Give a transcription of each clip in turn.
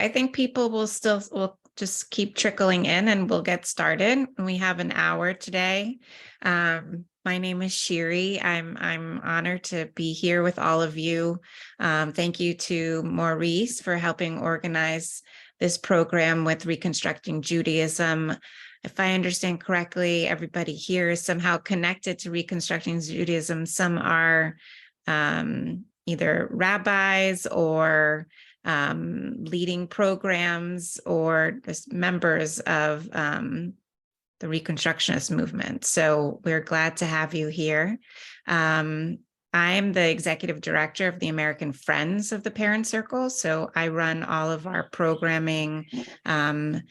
I think people will just keep trickling in and we'll get started. We have an hour today. My name is Shiri. I'm honored to be here with all of you. Thank you to Maurice for helping organize this program with Reconstructing Judaism. If I understand correctly, everybody here is somehow connected to Reconstructing Judaism. Some are either rabbis or leading programs or just members of the Reconstructionist movement. So we're glad to have you here. I'm the executive director of the American Friends of the Parent Circle. So I run all of our programming and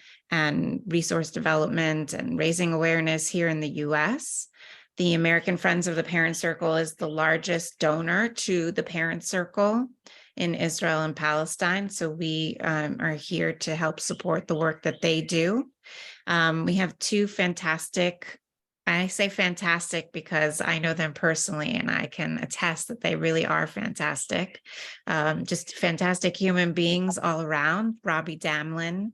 resource development and raising awareness here in the US. The American Friends of the Parent Circle is the largest donor to the Parent Circle in Israel and Palestine. So we are here to help support the work that they do. We have two fantastic, I say fantastic because I know them personally and I can attest that they really are fantastic. Just fantastic human beings all around. Robbie Damlin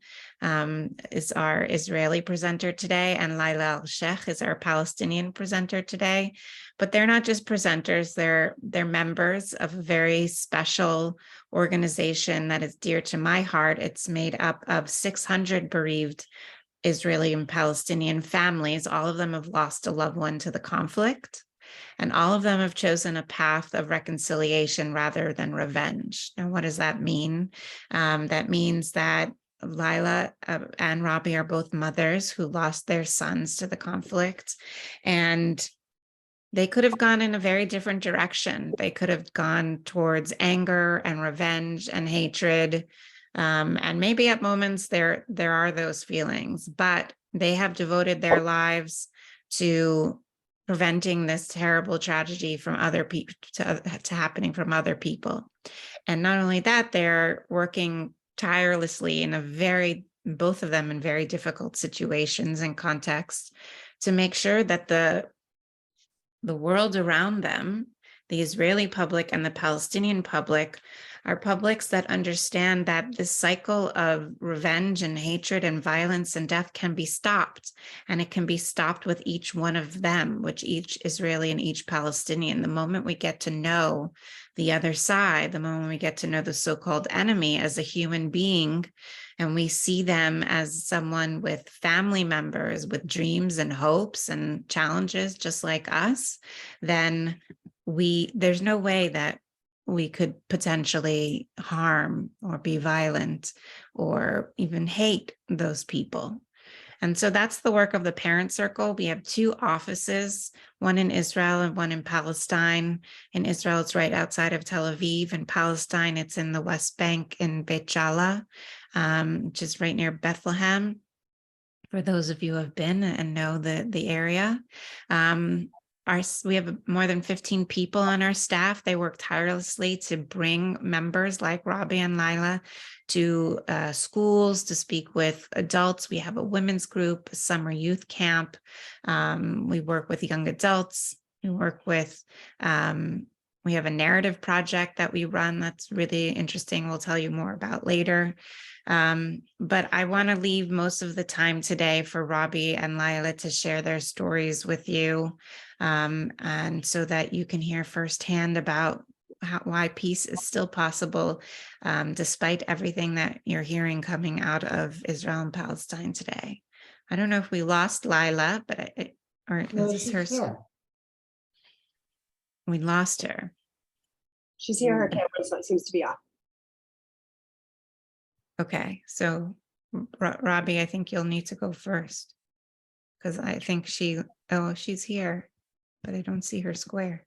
is our Israeli presenter today, and Laila Al-Sheikh is our Palestinian presenter today. But they're not just presenters, they're members of a very special organization that is dear to my heart. It's made up of 600 bereaved Israeli and Palestinian families. All of them have lost a loved one to the conflict, and all of them have chosen a path of reconciliation rather than revenge. Now, what does that mean? That means that Lila and Robbie are both mothers who lost their sons to the conflict, and they could have gone in a very different direction. They could have gone towards anger and revenge and hatred. And maybe at moments there are those feelings, but they have devoted their lives to preventing this terrible tragedy from other people to happening from other people. And not only that, they're working tirelessly in both of them in very difficult situations and contexts to make sure that the world around them, the Israeli public and the Palestinian public, are publics that understand that this cycle of revenge and hatred and violence and death can be stopped. And it can be stopped with each one of them, which each Israeli and each Palestinian. The moment we get to know the other side, the moment we get to know the so-called enemy as a human being, and we see them as someone with family members, with dreams and hopes and challenges, just like us, then there's no way that we could potentially harm or be violent or even hate those people. And so that's the work of the Parent Circle. We have two offices, one in Israel and one in Palestine. In Israel, it's right outside of Tel Aviv. In Palestine, it's in the West Bank in Beit Jala, which is right near Bethlehem, for those of you who have been and know the area. We have more than 15 people on our staff. They work tirelessly to bring members like Robbie and Lila to schools to speak with adults. We have a women's group, a summer youth camp. We work with young adults. We work with, we have a narrative project that we run that's really interesting. We'll tell you more about later. But I want to leave most of the time today for Robbie and Lila to share their stories with you. And so that you can hear firsthand about why peace is still possible, despite everything that you're hearing coming out of Israel and Palestine today. I don't know if we lost Lila, but No, she's here. We lost her. She's here. Her camera seems to be off. Okay, so Robbie, I think you'll need to go first because I think she's here, but I don't see her square.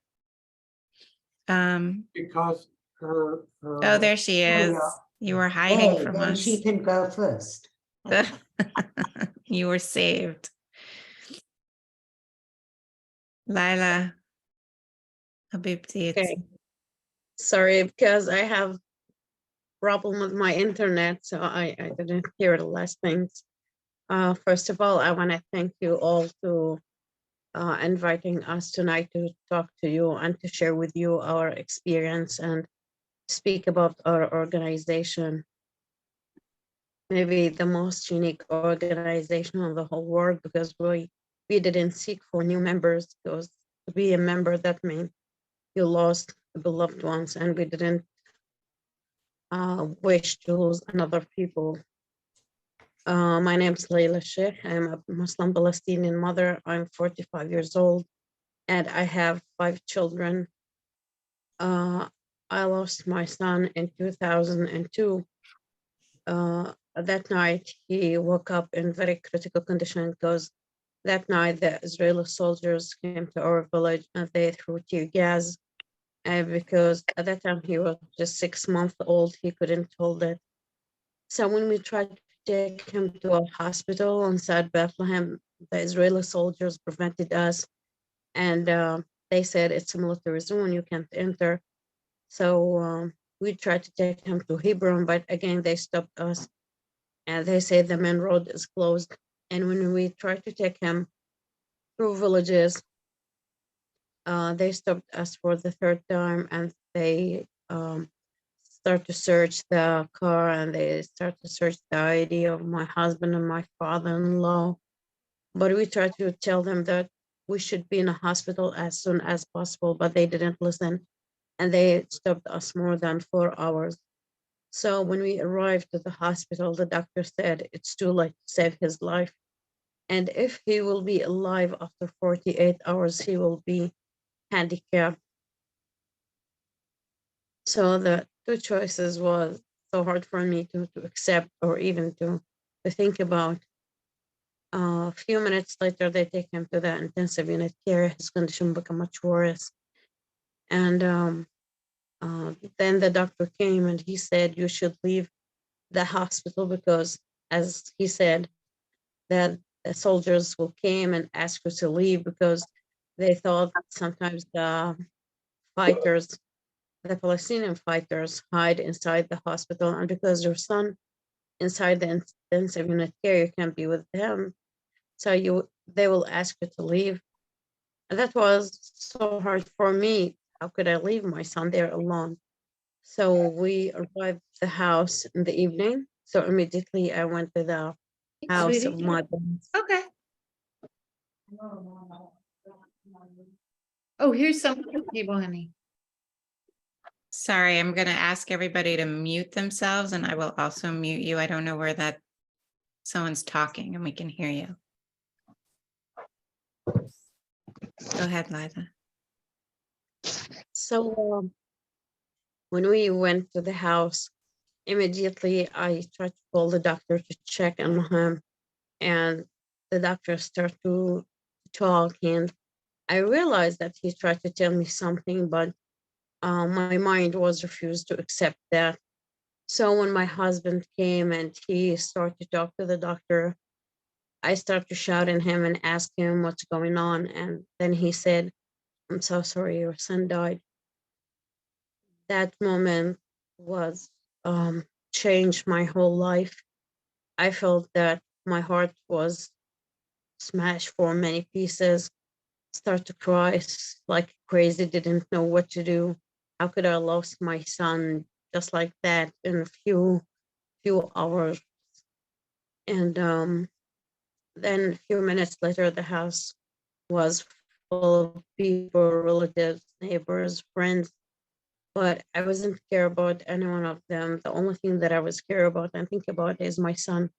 Because her oh, there she is. You were hiding from then us. she can go first. You were saved. Lila, Habibti. Okay. Sorry, because I have problem with my internet, so I didn't hear the last things. First of all, I want to thank you all to inviting us tonight to talk to you and to share with you our experience and speak about our organization. maybe the most unique organization in the whole world, because we didn't seek for new members, because to be a member, that means you lost beloved ones, and we didn't wish to lose another people. My name is Layla Sheikh. I'm a Muslim Palestinian mother. I'm 45 years old, and I have 5 children. I lost my son in 2002. That night, he woke up in very critical condition, because that night the Israeli soldiers came to our village and they threw tear gas. And because at that time he was just 6 months old, he couldn't hold it. So when we tried to take him to a hospital inside Bethlehem, the Israeli soldiers prevented us, and they said it's a military zone, you can't enter. So we tried to take him to Hebron, but again they stopped us, and they say the main road is closed. And when we tried to take him through villages, they stopped us for the 3rd time, and they start to search the car, and they start to search the ID of my husband and my father-in-law. But we tried to tell them that we should be in a hospital as soon as possible, but they didn't listen, and they stopped us more than 4 hours. So when we arrived at the hospital, the doctor said it's too late to save his life. And if he will be alive after 48 hours, he will be handicapped. So the 2 choices was so hard for me to accept, or even to think about. A few minutes later, they take him to the intensive unit care. His condition became much worse. And then the doctor came and he said, you should leave the hospital, because, as he said, that the soldiers will came and ask you to leave, because they thought sometimes the fighters, the Palestinian fighters, hide inside the hospital, and because your son inside the intensive unit care, you can't be with them, so they will ask you to leave. And that was so hard for me. How could I leave my son there alone? So we arrived at the house in the evening. So immediately I went to the house of Sweetie. my boss. Okay. Oh, here's some people, honey. Sorry, I'm going to ask everybody to mute themselves, and I will also mute you. I don't know where that someone's talking and we can hear you. Go ahead, Liza. So when we went to the house, immediately I tried to call the doctor to check on him, and the doctor started to talk, and I realized that he tried to tell me something, but my mind was refused to accept that. So when my husband came and he started to talk to the doctor, I started to shout at him and ask him what's going on. And then he said, I'm so sorry, your son died. That moment was changed my whole life. I felt that my heart was smashed for many pieces, start to cry like crazy, didn't know what to do. How could I lose my son just like that in a few hours? And then a few minutes later, the house was full of people, relatives, neighbors, friends, but I wasn't care about any one of them. The only thing that I was care about and think about is my son.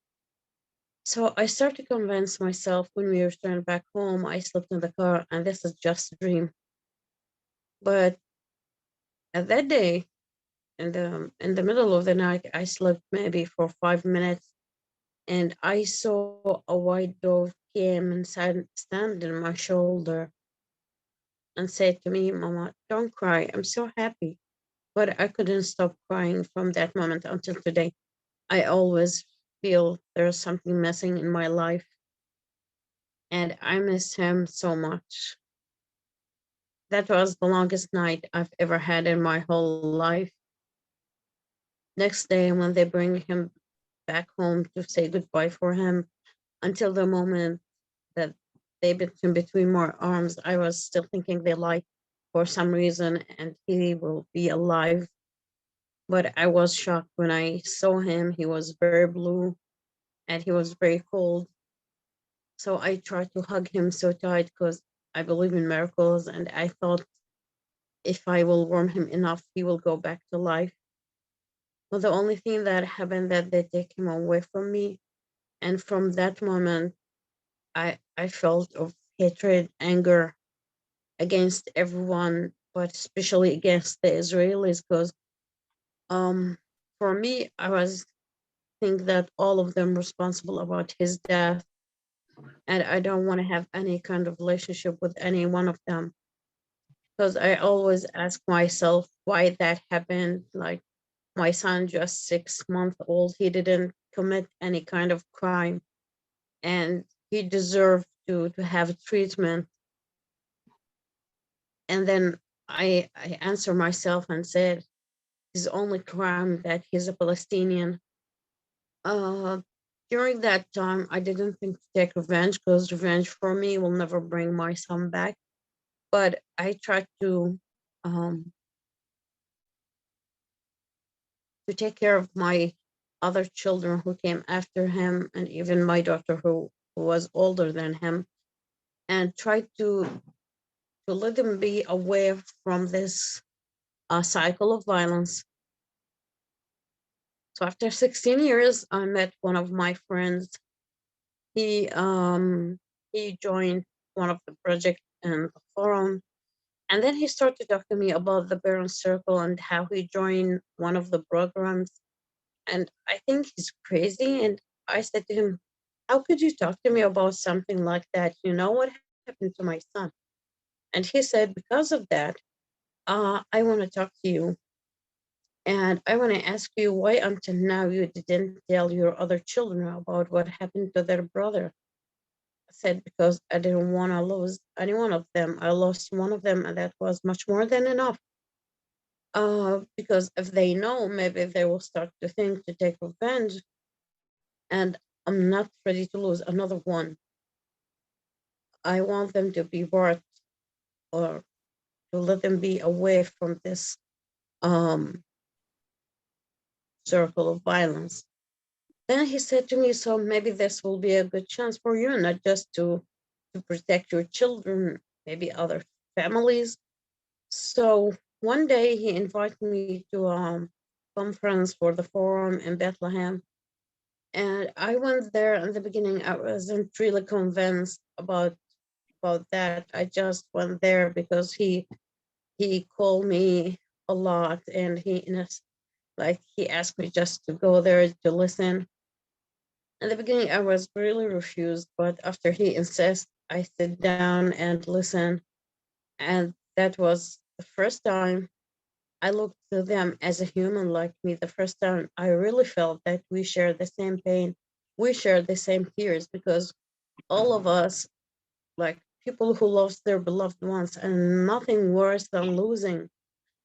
So I started to convince myself when we returned back home, I slept in the car and this is just a dream. But at that day, in the middle of the night, I slept maybe for 5 minutes, and I saw a white dove came and stand on my shoulder and said to me, Mama, don't cry. I'm so happy. But I couldn't stop crying from that moment until today. I always feel there's something missing in my life, and I miss him so much. That was the longest night I've ever had in my whole life. Next day, when they bring him back home to say goodbye for him, until the moment that they put him between my arms, I was still thinking they lied for some reason and he will be alive. but I was shocked when I saw him. He was very blue and he was very cold. So I tried to hug him so tight because I believe in miracles, and I thought if I will warm him enough, he will go back to life. But the only thing that happened that they take him away from me, and from that moment, I felt of hatred, anger against everyone, but especially against the Israelis, because for me, I was think that all of them responsible about his death, and I don't want to have any kind of relationship with any one of them, because I always ask myself why that happened. Like my son, just 6 months old, he didn't commit any kind of crime, and he deserved to have treatment. And then I answer myself and said his only crime that he's a Palestinian. Uh, During that time, I didn't think to take revenge, because revenge for me will never bring my son back. But I tried um, to take care of my other children who came after him, and even my daughter who was older than him, and tried to let them be away from this cycle of violence. So after 16 years, I met one of my friends. He joined one of the projects in the forum, and then he started to talk to me about the Parent Circle and how he joined one of the programs. And I think he's crazy. And I said to him, "How could you talk to me about something like that? You know what happened to my son?" And he said, "Because of that, I want to talk to you. And I want to ask you why until now you didn't tell your other children about what happened to their brother." I said, "Because I didn't want to lose any one of them. I lost one of them, and that was much more than enough. Because if they know, maybe they will start to think to take revenge, and I'm not ready to lose another one. I want them to be brought, or to let them be away from this um, circle of violence." Then he said to me, "So maybe this will be a good chance for you, not just to protect your children, maybe other families." So one day he invited me to a conference for the forum in Bethlehem. And I went there. In the beginning, I wasn't really convinced about that. I just went there because he called me a lot, and he asked me just to go there to listen. In the beginning, I was really refused, but after he insists, I sit down and listen. And that was the first time I looked to them as a human like me. The first time I really felt that we share the same pain, we share the same tears, because all of us, like people who lost their beloved ones, and nothing worse than losing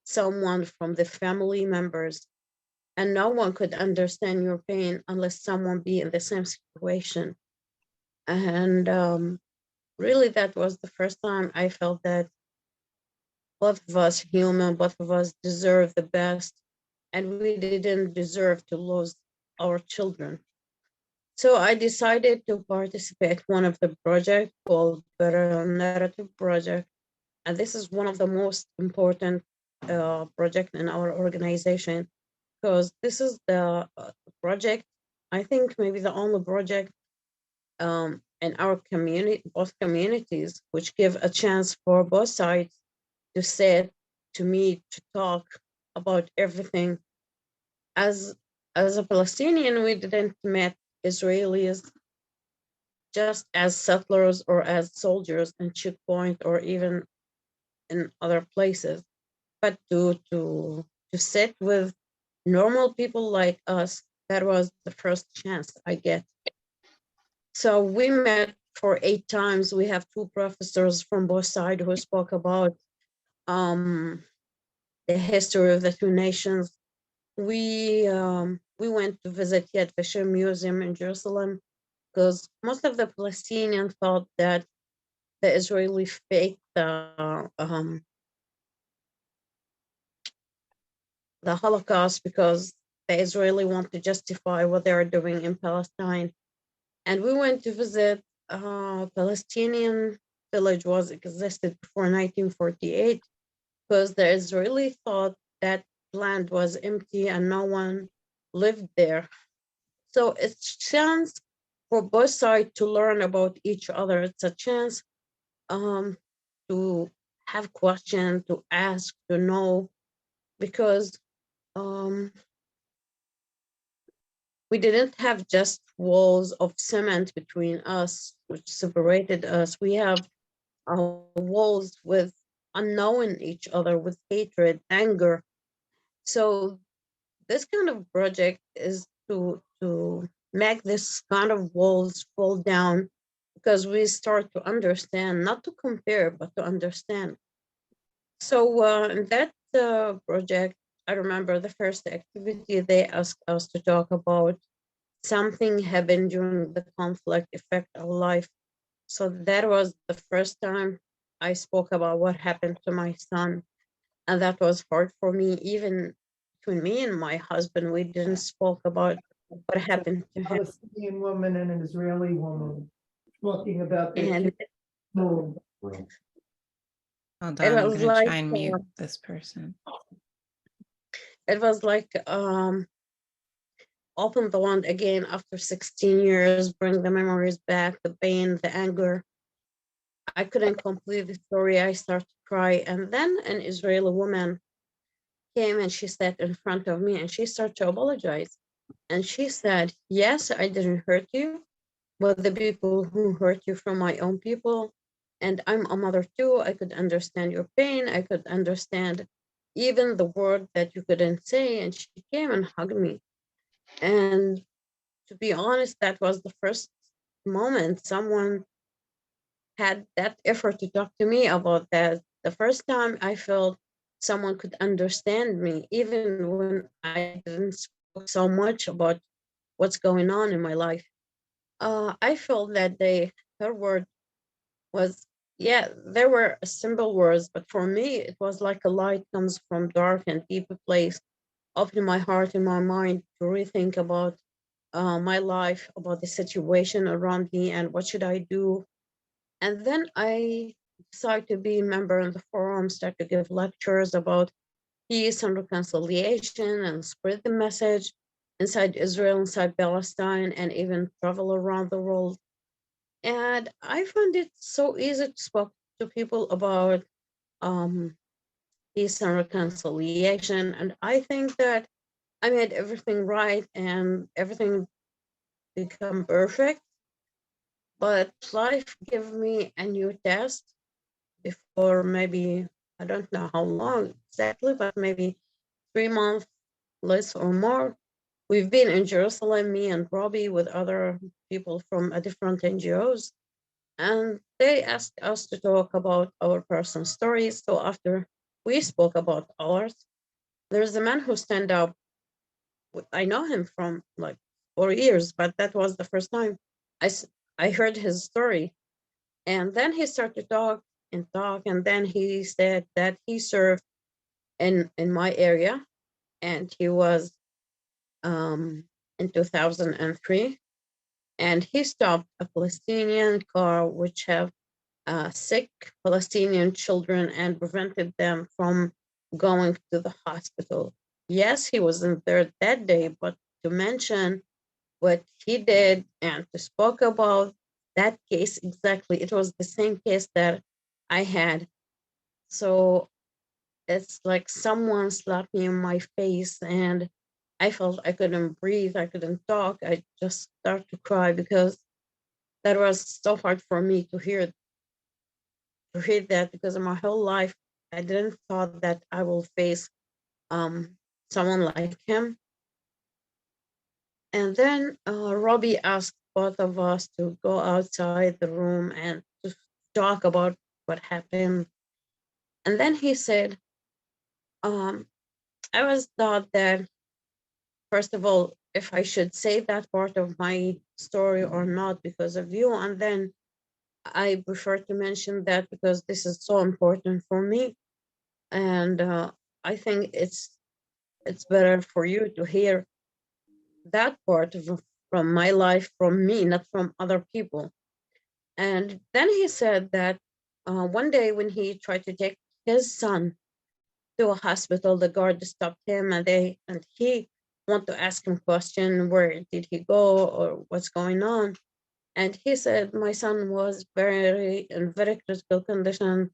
someone from the family members. And no one could understand your pain unless someone be in the same situation. And really, that was the first time I felt that both of us human, both of us deserve the best, and we didn't deserve to lose our children. So I decided to participate one of the project called Better Narrative Project, and this is one of the most important project in our organization, because this is the project, I think maybe the only project in our community, both communities, which give a chance for both sides to sit, to meet, to talk about everything. As a Palestinian, we didn't meet Israelis just as settlers or as soldiers in checkpoint or even in other places, but to sit with normal people like us. That was the first chance I get. So we met for 8 times. We have 2 professors from both sides who spoke about the history of the 2 nations. We went to visit Yad Vashem Museum in Jerusalem, because most of the Palestinians thought that the Israeli faked the Holocaust because the Israeli want to justify what they are doing in Palestine. And we went to visit a Palestinian village was existed before 1948 because the Israeli thought that land was empty and no one lived there. So it's a chance for both sides to learn about each other. It's a chance to have questions, to ask, to know, because we didn't have just walls of cement between us, which separated us. We have walls with unknowing each other, with hatred, anger. So this kind of project is to make this kind of walls fall down, because we start to understand, not to compare, but to understand. So in that project, I remember the first activity they asked us to talk about something happened during the conflict affect our life. So that was the first time I spoke about what happened to my son. And that was hard for me. Even between me and my husband, we didn't spoke about what happened to him. Palestinian woman and an Israeli woman talking about their And kids' home. Hold it on, I'm was gonna like try and mute this person. it was like open the wound again after 16 years, bring the memories back, the pain, the anger. I couldn't complete the story. I started to cry. And then an Israeli woman came and she sat in front of me and she started to apologize. And she said, yes, I didn't hurt you, but the people who hurt you from my own people. And I'm a mother too. I could understand your pain. I could understand even the word that you couldn't say. And she came and hugged me. And to be honest, that was the first moment someone had that effort to talk to me about that. The first time I felt someone could understand me, even when I didn't speak so much about what's going on in my life. I felt that her word was, yeah, there were simple words, but for me, it was like a light comes from dark and deep place, opening my heart and my mind to rethink about my life, about the situation around me, and what should I do. And then I decided to be a member in the forum, start to give lectures about peace and reconciliation and spread the message inside Israel, inside Palestine, and even travel around the world. And I found it so easy to speak to people about peace and reconciliation. And I think that I made everything right and everything become perfect. But life gave me a new test before maybe, I don't know how long exactly, but maybe 3 months, less or more. We've been in Jerusalem, me and Robbie, with other people from different NGOs, and they asked us to talk about our personal stories. So after we spoke about ours, there's a man who stand up. I know him from like 4 years, but that was the first time I heard his story. And then he started to talk, and then he said that he served in my area, and he was in 2003, and he stopped a Palestinian car which have sick Palestinian children and prevented them from going to the hospital. Yes, he wasn't there that day, but to mention what he did and to spoke about that case exactly, it was the same case that I had. So it's like someone slapped me in my face, and I felt I couldn't breathe, I couldn't talk. I just started to cry because that was so hard for me to hear that, because in my whole life I didn't thought that I will face someone like him. And then Robbie asked both of us to go outside the room and to talk about what happened. And then he said, I was thought that, first of all, if I should say that part of my story or not because of you. And then I prefer to mention that because this is so important for me. And I think it's it's better for you to hear that part from my life, from me, not from other people. And then he said that one day when he tried to take his son to a hospital, the guard stopped him, and he wanted to ask him question, where did he go or what's going on? And he said, my son was in very critical condition.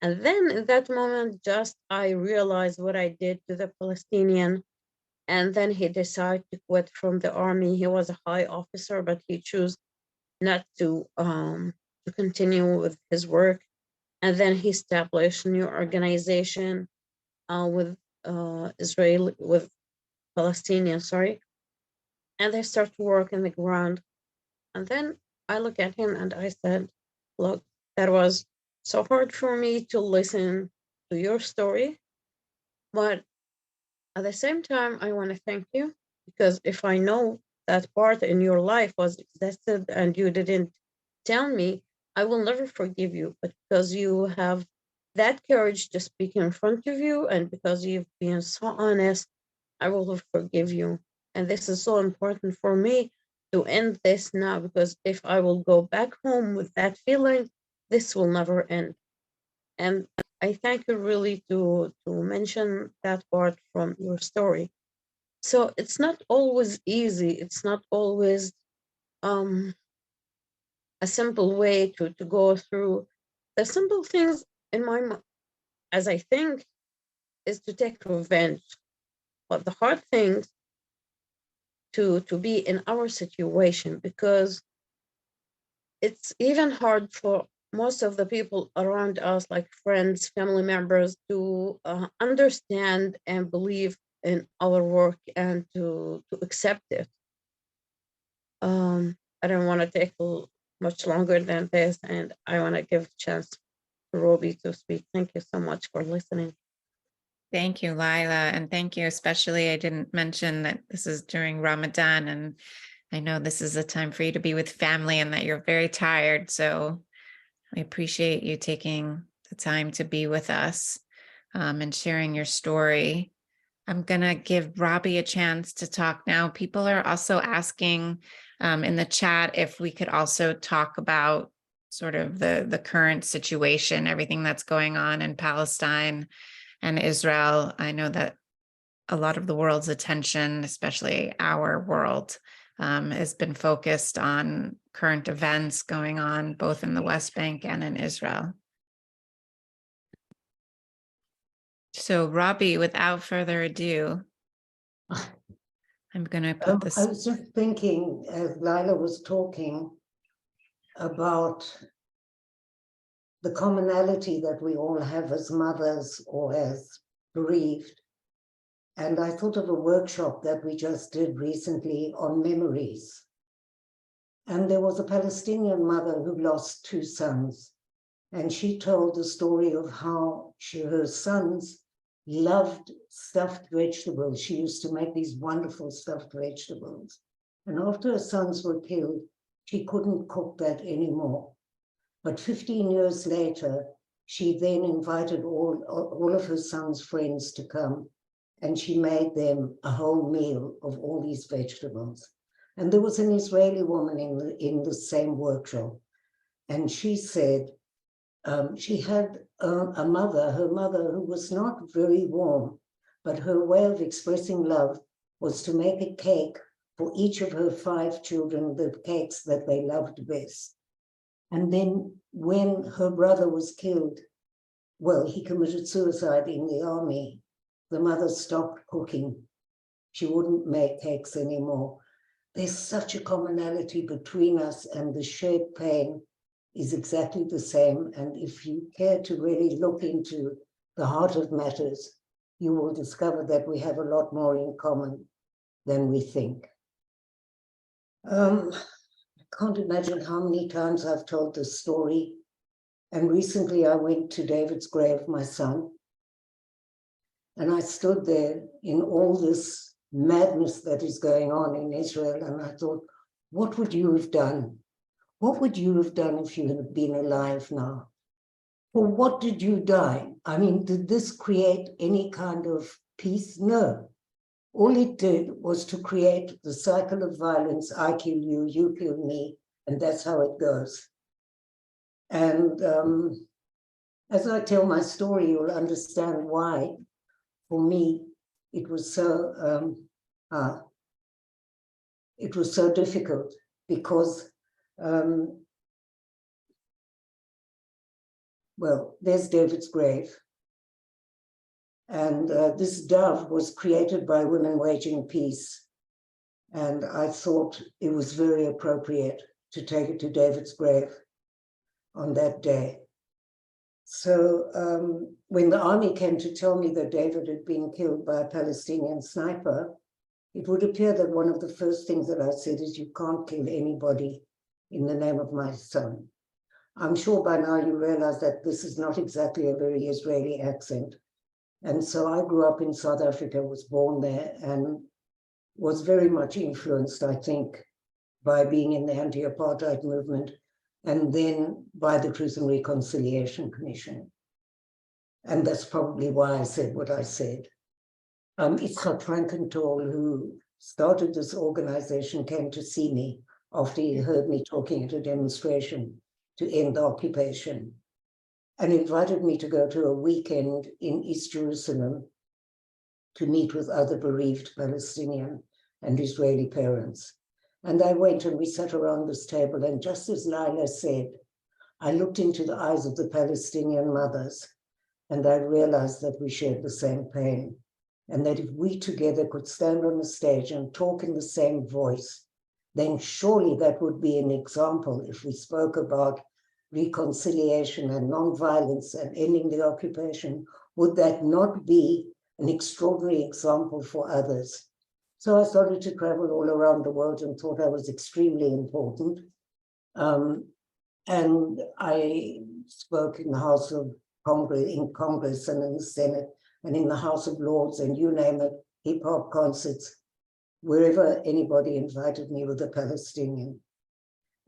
And then in that moment, just I realized what I did to the Palestinian. And then he decided to quit from the army. He was a high officer, but he chose not to continue with his work. And then he established a new organization with Palestinians, sorry. And they start to work in the ground. And then I look at him and I said, look, that was so hard for me to listen to your story. But at the same time, I want to thank you, because if I know that part in your life was existed and you didn't tell me, I will never forgive you. But because you have that courage to speak in front of you, and because you've been so honest, I will forgive you. And this is so important for me to end this now, because if I will go back home with that feeling, this will never end. And I thank you really to mention that part from your story. So it's not always easy. It's not always a simple way to go through. The simple things in my mind, as I think, is to take revenge. But the hard things to be in our situation, because it's even hard for most of the people around us, like friends, family members, to understand and believe in our work and to accept it. I don't want to take much longer than this, and I want to give a chance to Roby to speak. Thank you so much for listening. Thank you, Lila. And thank you, especially, I didn't mention that this is during Ramadan, and I know this is a time for you to be with family and that you're very tired. So I appreciate you taking the time to be with us and sharing your story. I'm going to give Robbie a chance to talk now. People are also asking in the chat if we could also talk about sort of the current situation, everything that's going on in Palestine and Israel. I know that a lot of the world's attention, especially our world, has been focused on current events going on both in the West Bank and in Israel. So, Robbie, without further ado, I'm going to put this. I was just thinking, as Lila was talking, about the commonality that we all have as mothers or as bereaved. And I thought of a workshop that we just did recently on memories. And there was a Palestinian mother who lost 2 sons. And she told the story of how her sons loved stuffed vegetables. She used to make these wonderful stuffed vegetables. And after her sons were killed, she couldn't cook that anymore. But 15 years later, she then invited all of her sons' friends to come, and she made them a whole meal of all these vegetables. And there was an Israeli woman in the same workshop, and she said she had her mother who was not very warm, but her way of expressing love was to make a cake for each of her 5 children, the cakes that they loved best. And then when her brother was killed, well, he committed suicide in the army, the mother stopped cooking. She wouldn't make cakes anymore. There's such a commonality between us, and the shared pain is exactly the same. And if you care to really look into the heart of matters, you will discover that we have a lot more in common than we think. I can't imagine how many times I've told this story. And recently I went to David's grave, my son, and I stood there in all this madness that is going on in Israel. And I thought, what would you have done? What would you have done if you had been alive now? For what did you die? I mean, did this create any kind of peace? No. all it did was to create the cycle of violence. I kill you, you kill me, and that's how it goes. And as I tell my story, you'll understand why, for me, it was so difficult, because well, there's David's grave. And this dove was created by women waging peace. And I thought it was very appropriate to take it to David's grave on that day. So when the army came to tell me that David had been killed by a Palestinian sniper, it would appear that one of the first things that I said is, you can't kill anybody in the name of my son. I'm sure by now you realize that this is not exactly a very Israeli accent. And so I grew up in South Africa, was born there, and was very much influenced, I think, by being in the anti-apartheid movement, and then by the Truth and Reconciliation Commission. And that's probably why I said what I said. Itzhak Frankenthal, who started this organization, came to see me after he heard me talking at a demonstration to end the occupation, and invited me to go to a weekend in East Jerusalem to meet with other bereaved Palestinian and Israeli parents. And I went, and we sat around this table, and just as Laila said, I looked into the eyes of the Palestinian mothers, and I realized that we shared the same pain, and that if we together could stand on the stage and talk in the same voice, then surely that would be an example. If we spoke about reconciliation and nonviolence and ending the occupation, would that not be an extraordinary example for others? So I started to travel all around the world and thought I was extremely important. And I spoke in the House of Congress, in Congress and in the Senate and in the House of Lords, and you name it, hip hop concerts, wherever anybody invited me with a Palestinian.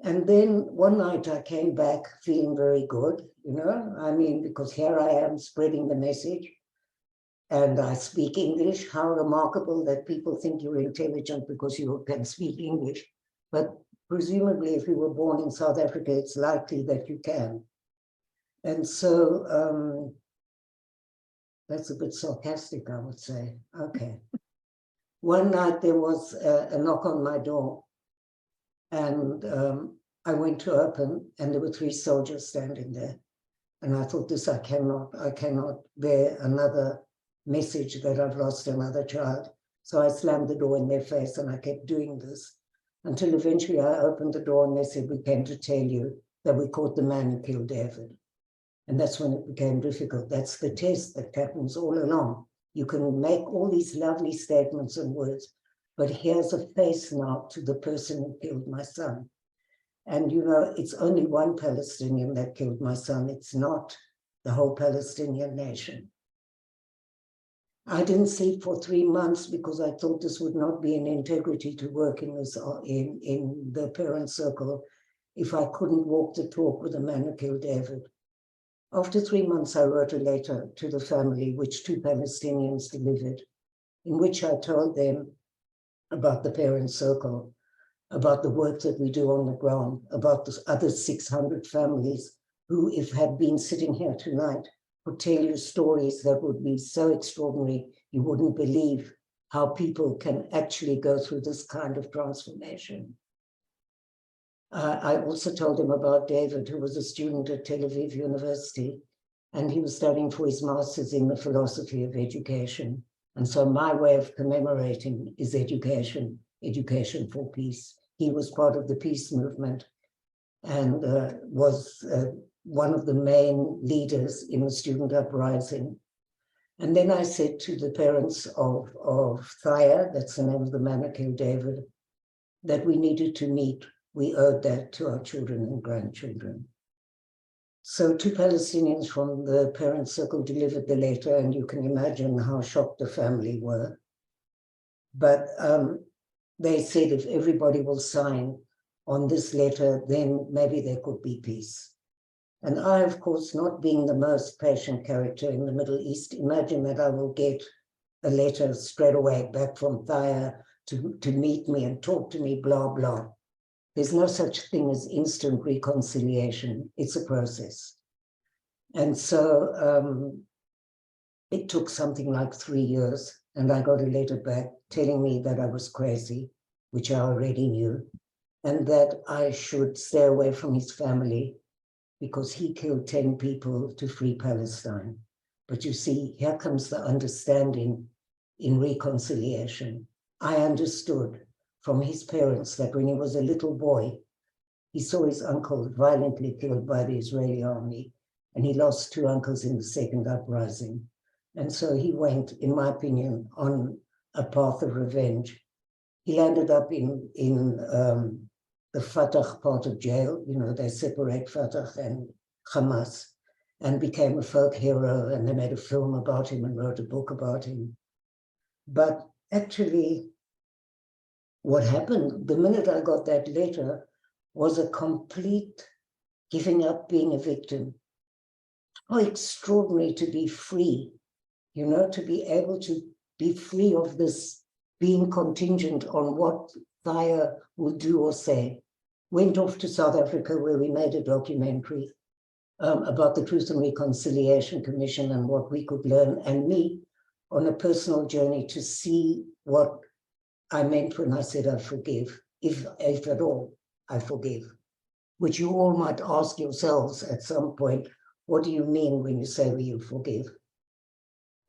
And then one night I came back feeling very good, you know, I mean, because here I am spreading the message, and I speak English. How remarkable that people think you're intelligent because you can speak English. But presumably, if you were born in South Africa, it's likely that you can. And so that's a bit sarcastic, I would say. Okay. One night there was a knock on my door, and I went to open, and there were 3 soldiers standing there. And I thought, I cannot bear another message that I've lost another child. So I slammed the door in their face, and I kept doing this until eventually I opened the door, and they said, we came to tell you that we caught the man who killed David. And that's when it became difficult. That's the test that happens all along. You can make all these lovely statements and words, but here's a face now to the person who killed my son. And, you know, it's only one Palestinian that killed my son. It's not the whole Palestinian nation. I didn't sleep for 3 months because I thought this would not be an integrity to work in this in the parent circle if I couldn't walk the talk with the man who killed David. After 3 months, I wrote a letter to the family, which 2 Palestinians delivered, in which I told them about the parent circle, about the work that we do on the ground, about the other 600 families who, if had been sitting here tonight, would tell you stories that would be so extraordinary, you wouldn't believe how people can actually go through this kind of transformation. I also told him about David, who was a student at Tel Aviv University, and he was studying for his master's in the philosophy of education. And so my way of commemorating is education, education for peace. He was part of the peace movement and was one of the main leaders in the student uprising. And then I said to the parents of Thaya, that's the name of the man who killed David, that we needed to meet. We owed that to our children and grandchildren. So 2 Palestinians from the parent circle delivered the letter, and you can imagine how shocked the family were. But they said if everybody will sign on this letter, then maybe there could be peace. And I, of course, not being the most patient character in the Middle East, imagine that I will get a letter straight away back from Thaya to meet me and talk to me, blah, blah. There's no such thing as instant reconciliation. It's a process. And so it took something like 3 years, and I got a letter back telling me that I was crazy, which I already knew, and that I should stay away from his family because he killed 10 people to free Palestine. But you see, here comes the understanding in reconciliation. I understood from his parents that when he was a little boy, he saw his uncle violently killed by the Israeli army, and he lost 2 uncles in the second uprising. And so he went, in my opinion, on a path of revenge. He landed up in the Fatah part of jail. You know, they separate Fatah and Hamas, and became a folk hero, and they made a film about him and wrote a book about him. But actually, what happened the minute I got that letter was a complete giving up being a victim. How extraordinary to be free, you know, to be able to be free of this being contingent on what Thaya will do or say. Went off to South Africa, where we made a documentary about the Truth and Reconciliation Commission and what we could learn, and me on a personal journey to see what I meant when I said I forgive, if at all I forgive, which you all might ask yourselves at some point, what do you mean when you say you forgive?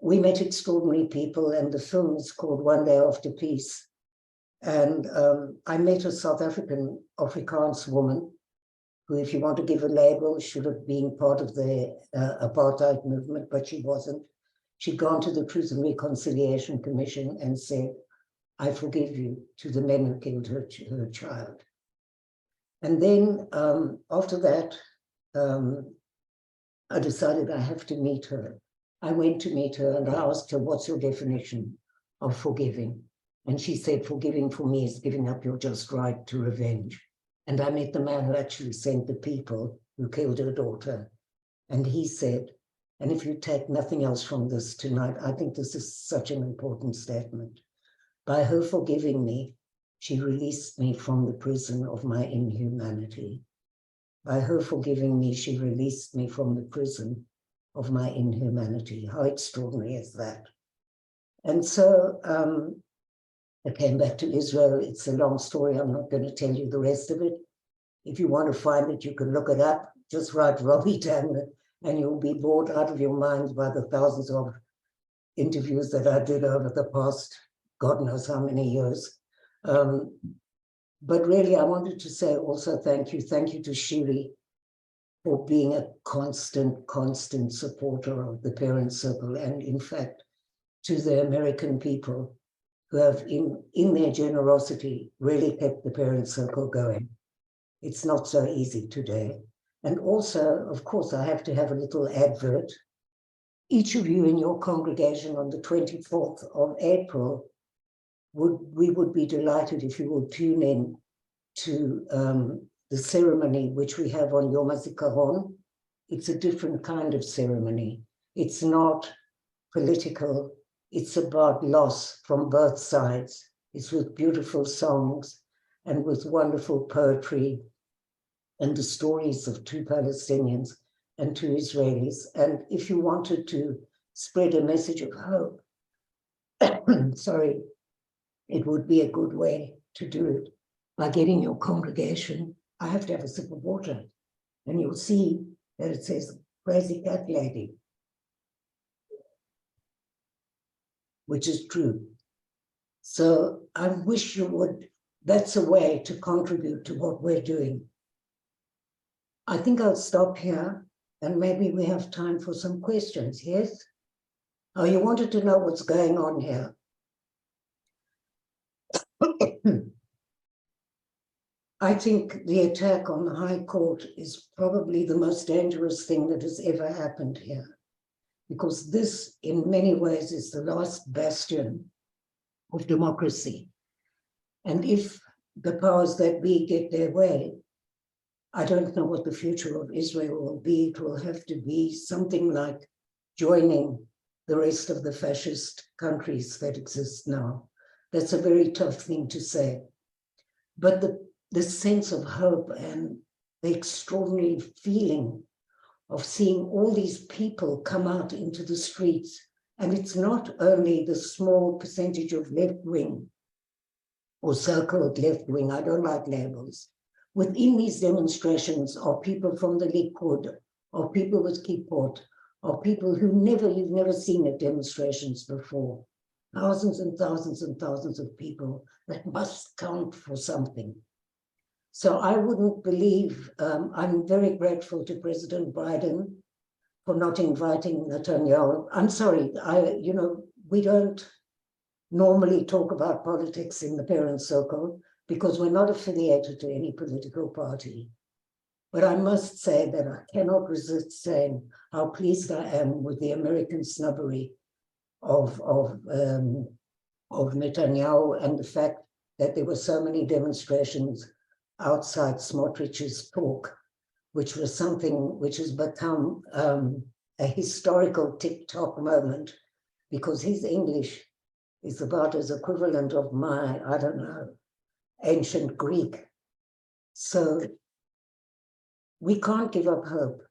We met extraordinary people, and the film is called One Day After Peace. And I met a South African Afrikaans woman who, if you want to give a label, should have been part of the apartheid movement, but she wasn't. She'd gone to the Truth and Reconciliation Commission and said, I forgive you, to the men who killed her child. And then after that, I decided I have to meet her. I went to meet her and I asked her, what's your definition of forgiving? And she said, forgiving for me is giving up your just right to revenge. And I met the man who actually sent the people who killed her daughter. And he said, and if you take nothing else from this tonight, I think this is such an important statement. By her forgiving me, she released me from the prison of my inhumanity. By her forgiving me, she released me from the prison of my inhumanity. How extraordinary is that? And so I came back to Israel. It's a long story. I'm not going to tell you the rest of it. If you want to find it, you can look it up. Just write Robbie Tamler, and you'll be bored out of your mind by the thousands of interviews that I did over the past, God knows how many years. But really, I wanted to say also thank you. Thank you to Shiri for being a constant supporter of the Parent Circle, and in fact, to the American people who have, in their generosity, really kept the Parent Circle going. It's not so easy today. And also, of course, I have to have a little advert. Each of you in your congregation on the 24th of April, we would be delighted if you would tune in to the ceremony which we have on Yom HaZikaron. It's a different kind of ceremony. It's not political. It's about loss from both sides. It's with beautiful songs and with wonderful poetry and the stories of 2 Palestinians and 2 Israelis. And if you wanted to spread a message of hope, sorry, it would be a good way to do it by getting your congregation. I have to have a sip of water, and you'll see that it says Crazy Cat Lady, which is true. So I wish you would, that's a way to contribute to what we're doing. I think I'll stop here, and maybe we have time for some questions, yes? Oh, you wanted to know what's going on here. I think the attack on the High Court is probably the most dangerous thing that has ever happened here, because this, in many ways, is the last bastion of democracy. And if the powers that be get their way, I don't know what the future of Israel will be. It will have to be something like joining the rest of the fascist countries that exist now. That's a very tough thing to say. But the sense of hope and the extraordinary feeling of seeing all these people come out into the streets, and it's not only the small percentage of left wing or so-called left wing, I don't like labels. Within these demonstrations are people from the Likud, or people with kippot, or people who you've never seen at demonstrations before. Thousands and thousands and thousands of people that must count for something. So I wouldn't believe, I'm very grateful to President Biden for not inviting Netanyahu. I'm sorry, we don't normally talk about politics in the parent circle because we're not affiliated to any political party. But I must say that I cannot resist saying how pleased I am with the American snubbery of Netanyahu, and the fact that there were so many demonstrations outside Smotrich's talk, which was something which has become a historical TikTok moment, because his English is about as equivalent of my, I don't know, ancient Greek. So we can't give up hope.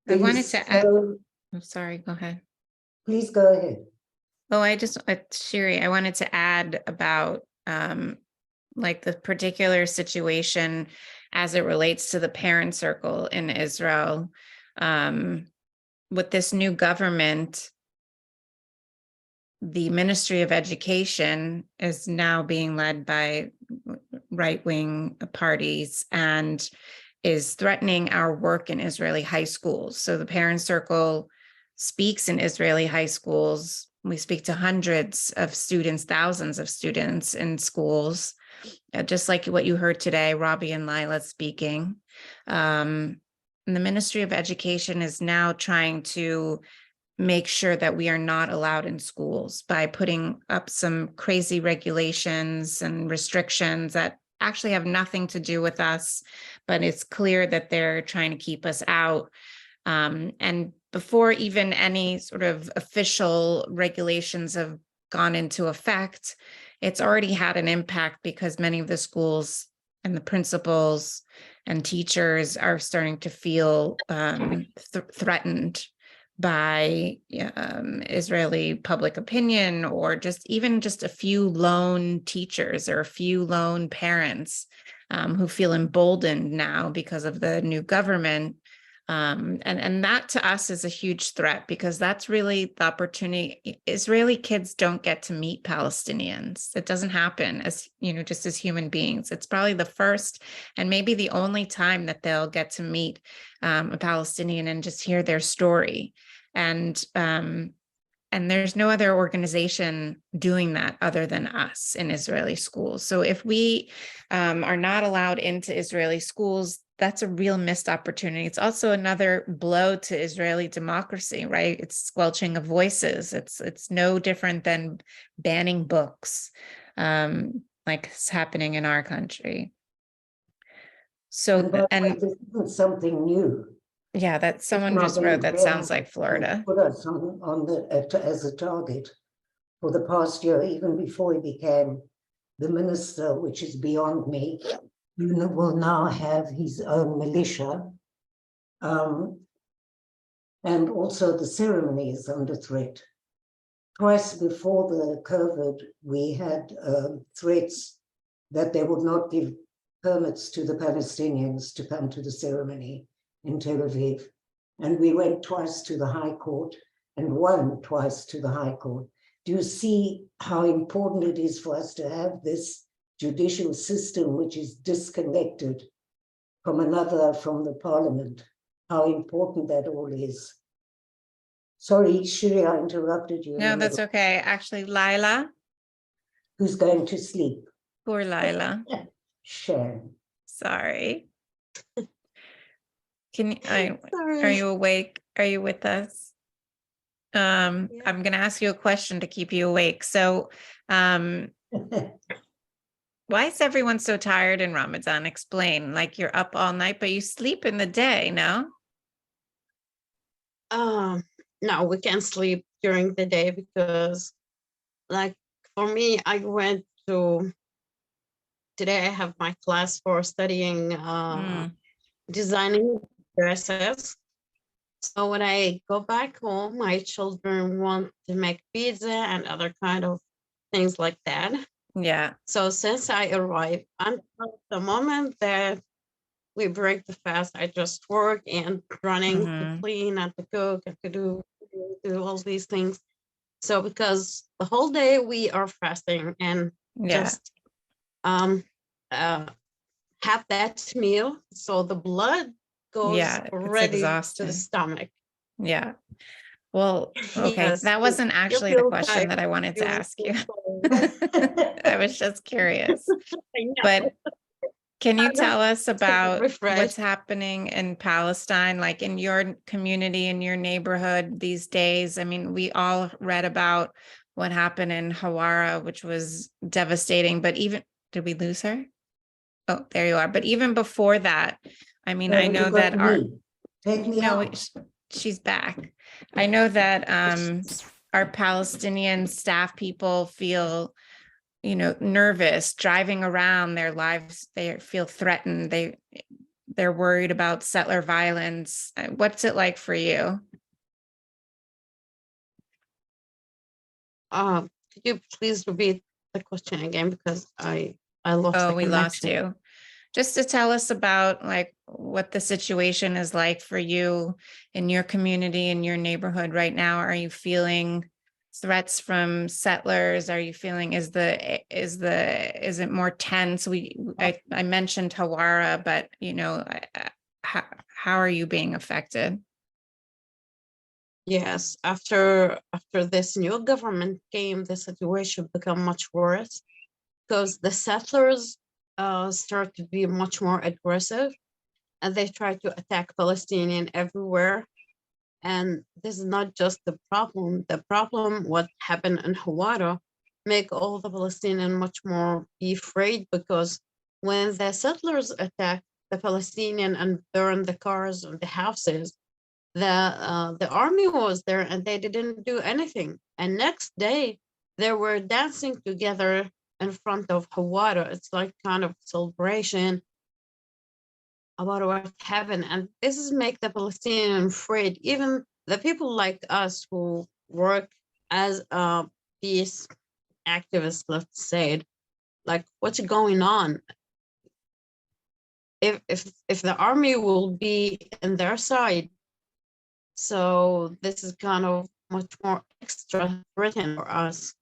I wanted to add, So, I'm sorry, go ahead. please go ahead. Oh, Shiri, I wanted to add about like the particular situation as it relates to the parent circle in Israel. With this new government, the Ministry of Education is now being led by right-wing parties and is threatening our work in Israeli high schools. So the parent circle speaks in Israeli high schools. We speak to hundreds of students, thousands of students in schools, just like what you heard today, Robbie and Lila speaking. And the Ministry of Education is now trying to make sure that we are not allowed in schools by putting up some crazy regulations and restrictions that actually have nothing to do with us, but it's clear that they're trying to keep us out. And before even any sort of official regulations have gone into effect, it's already had an impact because many of the schools and the principals and teachers are starting to feel threatened by Israeli public opinion, or even just a few lone teachers or a few lone parents who feel emboldened now because of the new government. And that to us is a huge threat, because that's really the opportunity. Israeli kids don't get to meet Palestinians. It doesn't happen as, just as human beings. It's probably the first and maybe the only time that they'll get to meet a Palestinian and just hear their story. And there's no other organization doing that other than us in Israeli schools. So if we are not allowed into Israeli schools, that's a real missed opportunity. It's also another blow to Israeli democracy, right? It's squelching of voices. It's no different than banning books, like is happening in our country. So, This isn't something new. Yeah, that someone just wrote that sounds like Florida. Put us as a target for the past year, even before he became the minister, which is beyond me. He will now have his own militia. And also the ceremony is under threat. Twice before the COVID, we had threats that they would not give permits to the Palestinians to come to the ceremony in Tel Aviv. And we went twice to the High Court and won twice to the High Court. Do you see how important it is for us to have this judicial system which is disconnected from the parliament? How important that all is. Sorry, Shiri, I interrupted you. No, that's okay. Actually, Lila. Who's going to sleep? Poor Lila. Sharon. Sorry. Are Sorry. you awake? Are you with us? I'm going to ask you a question to keep you awake. So, why is everyone so tired in Ramadan? Explain. Like you're up all night, but you sleep in the day, no? no, we can't sleep during the day because, like, for me, I went to, today I have my class for studying designing dresses. So when I go back home, my children want to make pizza and other kind of things like that. Yeah. So since I arrived, until the moment that we break the fast, I just work and running to clean and to cook and to do all these things. So because the whole day we are fasting and just have that meal, so the blood goes it's already to exhausting. the stomach. Yeah. Well, okay, Yes, that wasn't you actually the feel question tired, that I wanted to you ask feel you. cold. I was just curious. I know. But can you I don't tell us about refresh. what's happening in Palestine, like in your community, in your neighborhood these days? I mean, we all read about what happened in Hawara, which was devastating, but even, did we lose her? Oh, there you are. But even before that, I mean, I know that our, Take me no, out. she's back. I know that our Palestinian staff people feel, you know, nervous driving around their lives. They feel threatened. They're worried about settler violence. What's it like for you? Could you please repeat the question again, because I lost Oh, the we lost connection. you. Just to tell us about like what the situation is like for you in your community, in your neighborhood right now. Are you feeling threats from settlers? Are you feeling, is it more tense? I mentioned Hawara, but you know, how are you being affected? Yes, after this new government came, the situation become much worse because the settlers start to be much more aggressive, and they try to attack Palestinian everywhere. And this is not just the problem. The problem, what happened in Hawara, make all the Palestinians much more be afraid, because when the settlers attack the Palestinian and burn the cars and the houses, the army was there and they didn't do anything. And next day they were dancing together in front of Hawara. It's like kind of celebration about what happened. And this is make the Palestinian afraid. Even the people like us who work as peace activists, let's say, like, what's going on? If the army will be in their side, so this is kind of much more extra threatening for us.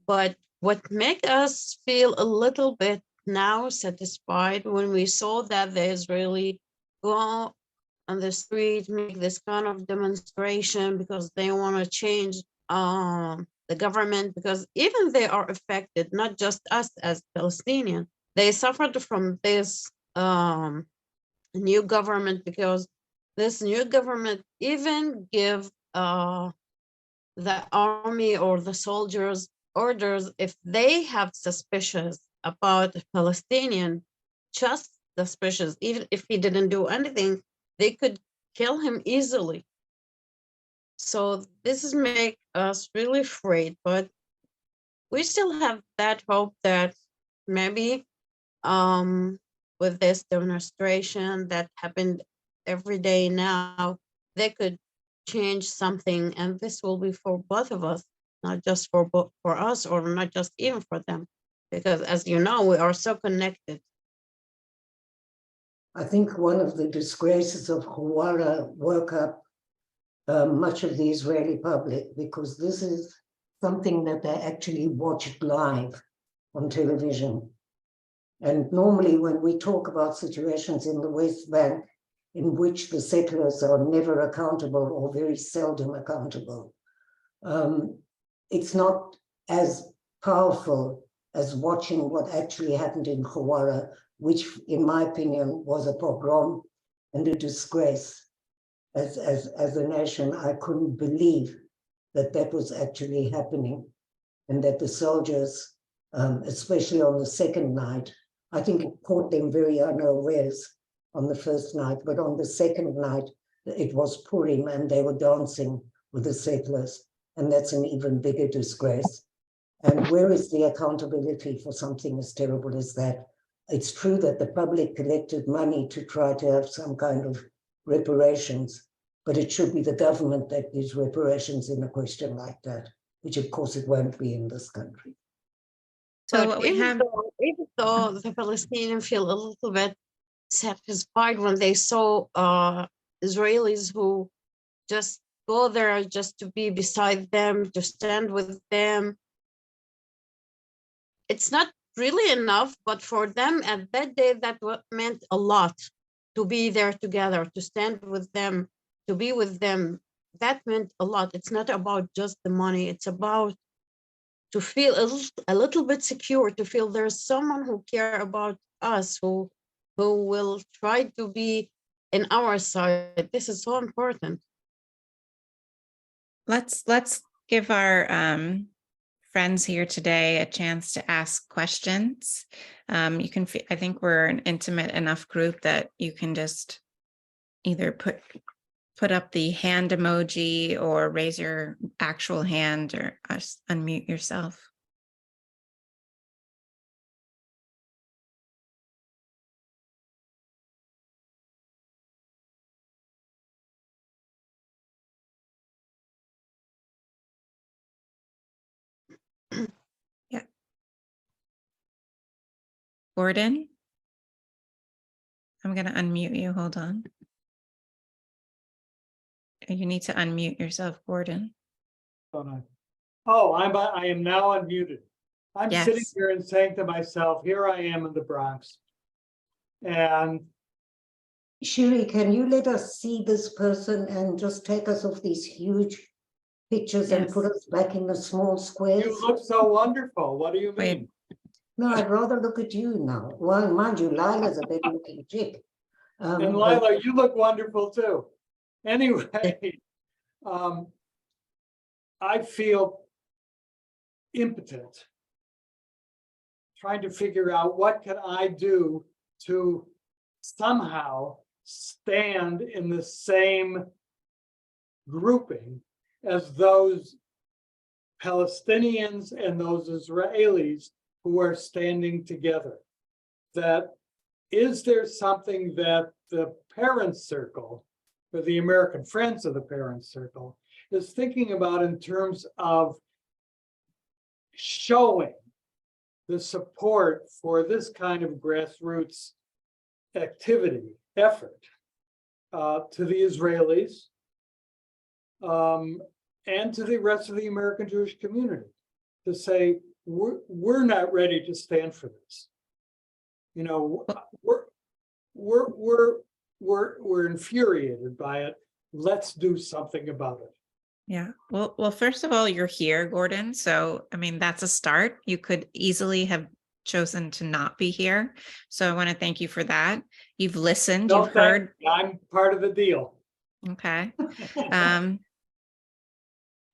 But what make us feel a little bit now satisfied when we saw that the Israeli go on the street, make this kind of demonstration because they want to change the government, because even they are affected, not just us as Palestinians. They suffered from this new government, because this new government even give the army or the soldiers orders if they have suspicions about Palestinian, just suspicious, even if he didn't do anything, they could kill him easily. So this is make us really afraid, but we still have that hope that maybe with this demonstration that happened every day now, they could change something, and this will be for both of us, not just for us, or not just even for them, because as you know, we are so connected. I think one of the disgraces of Hawara woke up much of the Israeli public, because this is something that they actually watched live on television. And normally when we talk about situations in the West Bank in which the settlers are never accountable or very seldom accountable, it's not as powerful as watching what actually happened in Hawara, which in my opinion was a pogrom and a disgrace. As a nation, I couldn't believe that that was actually happening, and that the soldiers, especially on the second night, I think it caught them very unawares on the first night, but on the second night, it was Purim and they were dancing with the settlers. And that's an even bigger disgrace. And where is the accountability for something as terrible as that? It's true that the public collected money to try to have some kind of reparations, but it should be the government that gives reparations in a question like that, which of course it won't be in this country. So But what we have, even though the Palestinians feel a little bit satisfied when they saw Israelis who just go there just to be beside them, to stand with them, it's not really enough, but for them at that day, that meant a lot to be there together, to stand with them, to be with them. That meant a lot. It's not about just the money. It's about to feel a little bit secure, to feel there's someone who cares about us, who will try to be in our side. This is so important. let's give our friends here today a chance to ask questions. You can, I think we're an intimate enough group that you can just either put up the hand emoji or raise your actual hand or unmute yourself. Yeah. Gordon, I'm going to unmute you. Hold on. You need to unmute yourself, Gordon. Oh, I am now unmuted. I'm Yes. sitting here and saying to myself, here I am in the Bronx. And Shiri, can you let us see this person and just take us off these huge pictures and Yes. put us back in the small squares? you look so wonderful. What do you Wait. mean? No, I'd rather look at you now. Well, mind you, Lila's a better looking chick. And but- Lila, you look wonderful too. Anyway, I feel impotent trying to figure out what can I do to somehow stand in the same grouping as those Palestinians and those Israelis who are standing together. That is there something that the Parents Circle, or the American Friends of the Parents Circle, is thinking about in terms of showing the support for this kind of grassroots activity, effort to the Israelis and to the rest of the American Jewish community, to say, we're not ready to stand for this. You know, we're infuriated by it. Let's do something about it. Yeah. Well, first of all, you're here, Gordon. So, I mean, that's a start. You could easily have chosen to not be here. So I want to thank you for that. You've listened, No, you've heard. I'm part of the deal. Okay.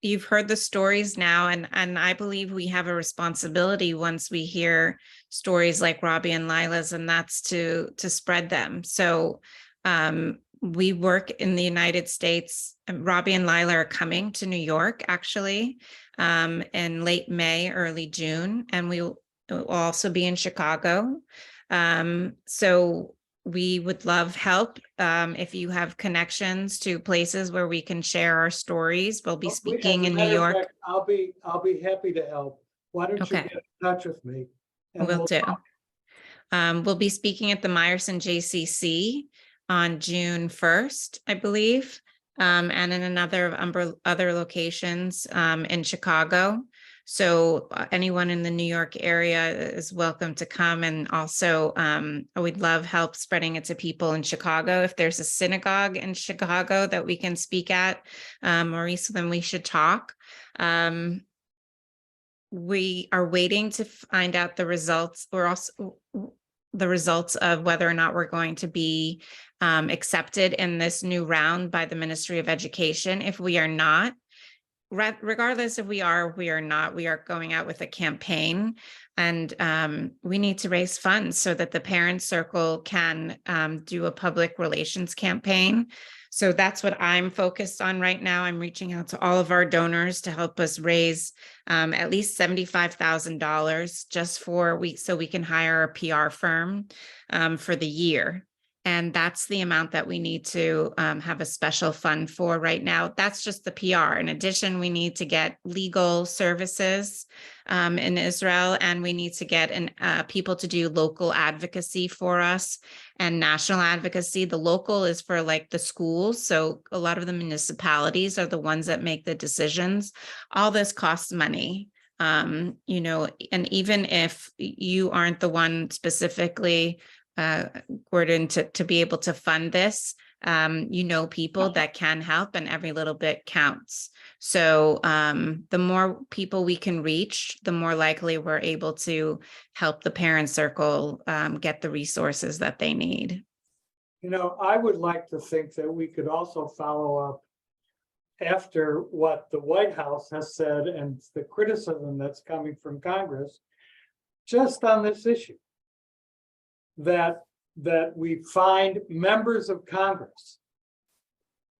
You've heard the stories now, and I believe we have a responsibility once we hear stories like Robbie and Lila's, and that's to spread them. So we work in the United States. Robbie and Lila are coming to New York actually in late May, early June, and we will also be in Chicago. So we would love help. If you have connections to places where we can share our stories, we'll be speaking in New York. Fact, I'll be happy to help. Why don't you Okay. get in touch with me? And Will do. talk. We'll be speaking at the Meyerson JCC on June 1st, I believe, and in another other locations in Chicago. So anyone in the New York area is welcome to come. And also, we'd love help spreading it to people in Chicago. If there's a synagogue in Chicago that we can speak at, Maurice, then we should talk. We are waiting to find out the results. We're also the results of whether or not we're going to be accepted in this new round by the Ministry of Education. If we are not, regardless if we are or we are not, we are going out with a campaign, and we need to raise funds so that the Parents Circle can do a public relations campaign So that's what I'm focused on right now. I'm reaching out to all of our donors to help us raise at least $75,000 just so we can hire a PR firm for the year. And that's the amount that we need to have a special fund for right now. That's just the PR. In addition, we need to get legal services in Israel, and we need to get people to do local advocacy for us and national advocacy. The local is for like the schools. So a lot of the municipalities are the ones that make the decisions. All this costs money. And even if you aren't the one specifically, Gordon, to be able to fund this, people that can help, and every little bit counts. So the more people we can reach, the more likely we're able to help the parent circle get the resources that they need. I would like to think that we could also follow up after what the White House has said and the criticism that's coming from Congress just on this issue. That we find members of Congress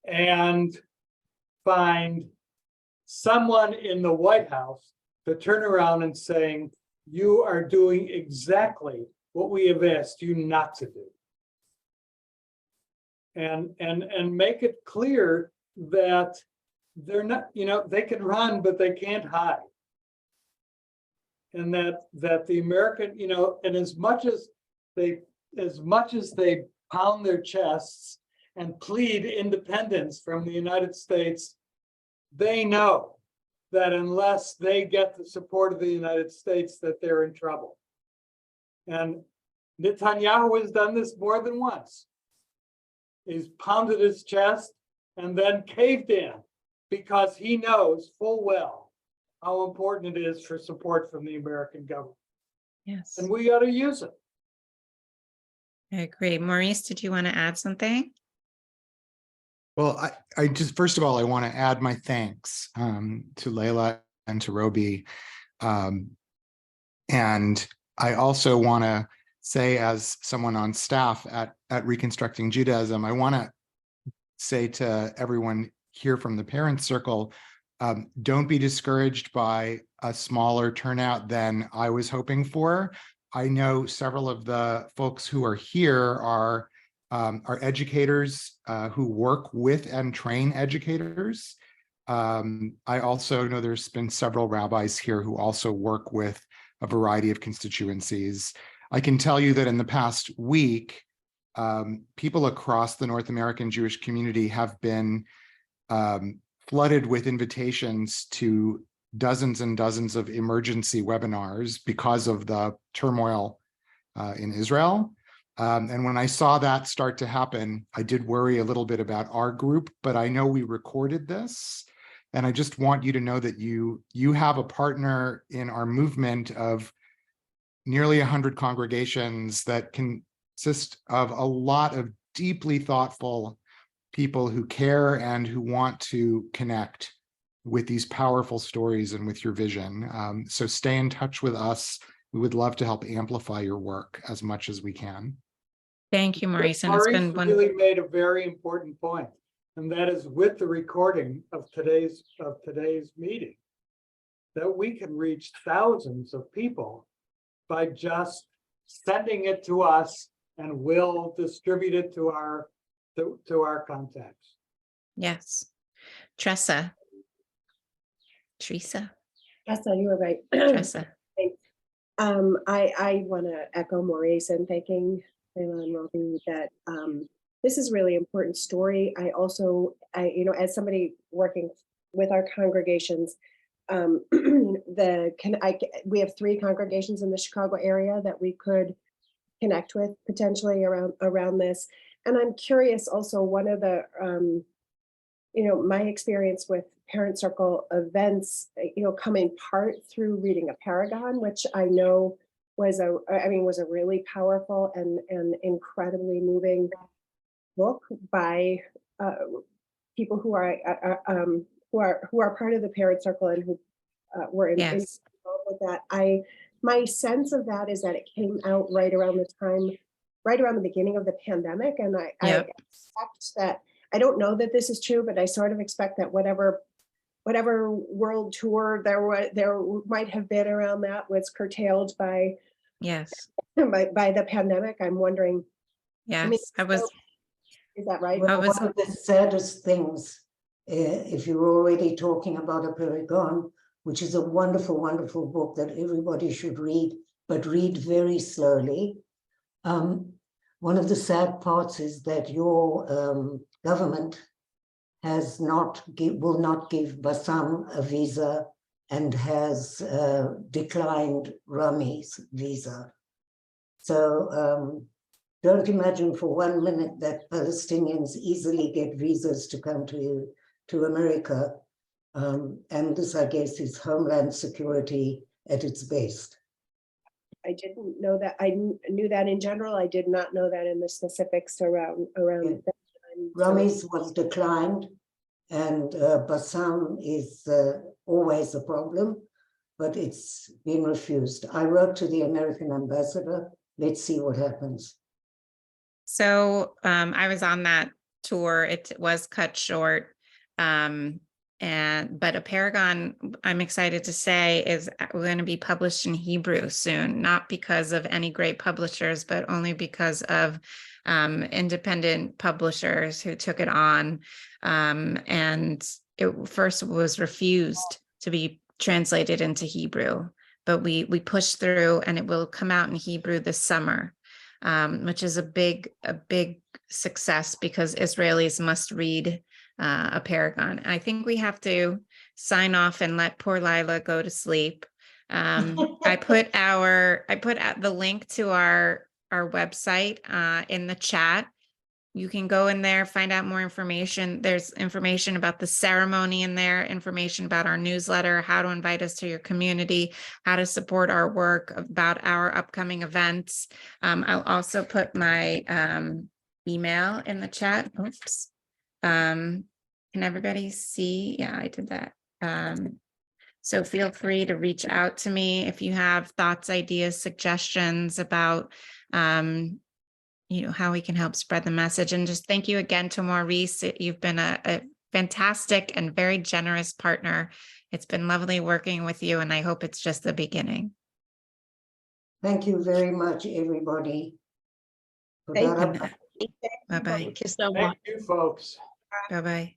and find someone in the White House to turn around and saying, you are doing exactly what we have asked you not to do. And make it clear that they're not, they can run, but they can't hide. And that the American, and as much as they pound their chests and plead independence from the United States, they know that unless they get the support of the United States, that they're in trouble. And Netanyahu has done this more than once. He's pounded his chest and then caved in because he knows full well how important it is for support from the American government. Yes. And we ought to use it. I agree. Maurice, did you want to add something? Well, I just, first of all, I want to add my thanks to Layla and to Roby. And I also want to say, as someone on staff at Reconstructing Judaism, I want to say to everyone here from the Parent Circle, don't be discouraged by a smaller turnout than I was hoping for. I know several of the folks who are here are educators who work with and train educators. I also know there's been several rabbis here who also work with a variety of constituencies. I can tell you that in the past week, people across the North American Jewish community have been flooded with invitations to dozens and dozens of emergency webinars because of the turmoil in Israel. And when I saw that start to happen, I did worry a little bit about our group, but I know we recorded this. And I just want you to know that you have a partner in our movement of nearly 100 congregations that consist of a lot of deeply thoughtful people who care and who want to connect with these powerful stories and with your vision. So stay in touch with us. We would love to help amplify your work as much as we can. Thank you, Maurice. And it's been really made a very important point, and that is with the recording of today's meeting, that we can reach thousands of people by just sending it to us, and we'll distribute it to our contacts. Yes. Teresa, You were right. Tressa. I want to echo Maurice and thanking Layla and Robbie that this is a really important story. I as somebody working with our congregations, we have 3 congregations in the Chicago area that we could connect with potentially around this. And I'm curious also, one of the my experience with Parent Circle events, come in part through reading a Paragon, which I know was a really powerful and incredibly moving book by people who are part of the Parent Circle and who were involved with that. My sense of that is that it came out right around the beginning of the pandemic, and I expect that. I don't know that this is true, but I sort of expect that whatever world tour there might have been around that was curtailed by Yes, by the pandemic. I'm wondering, I mean, yes, I was, is that right? I Well, was, one of the saddest things, if you're already talking about a Perigon, which is a wonderful, wonderful book that everybody should read, but read very slowly. One of the sad parts is that your government will not give Bassam a visa and has declined Rami's visa. So don't imagine for 1 minute that Palestinians easily get visas to come to America. And this, I guess, is homeland security at its best. I didn't know that. I knew that in general. I did not know that in the specifics around Yeah. that time. Rami's was declined, and Bassam is always a problem, but it's been refused. I wrote to the American ambassador. Let's see what happens. so I was on that tour. It was cut short. But a Paragon, I'm excited to say, is going to be published in Hebrew soon, not because of any great publishers, but only because of independent publishers who took it on. And it first was refused to be translated into Hebrew, but we pushed through, and it will come out in Hebrew this summer, which is a big success because Israelis must read a Paragon. I think we have to sign off and let poor Lila go to sleep. I put out the link to our website in the chat. You can go in there, find out more information. There's information about the ceremony in there, information about our newsletter, how to invite us to your community, how to support our work, about our upcoming events. I'll also put my email in the chat. Oops. Can everybody see? Yeah, I did that. So feel free to reach out to me if you have thoughts, ideas, suggestions about how we can help spread the message. And just thank you again to Maurice. You've been a fantastic and very generous partner. It's been lovely working with you, and I hope it's just the beginning. Thank you very much, everybody. Thank you. Bye-bye. Thank you so much. Thank you, folks. Bye-bye.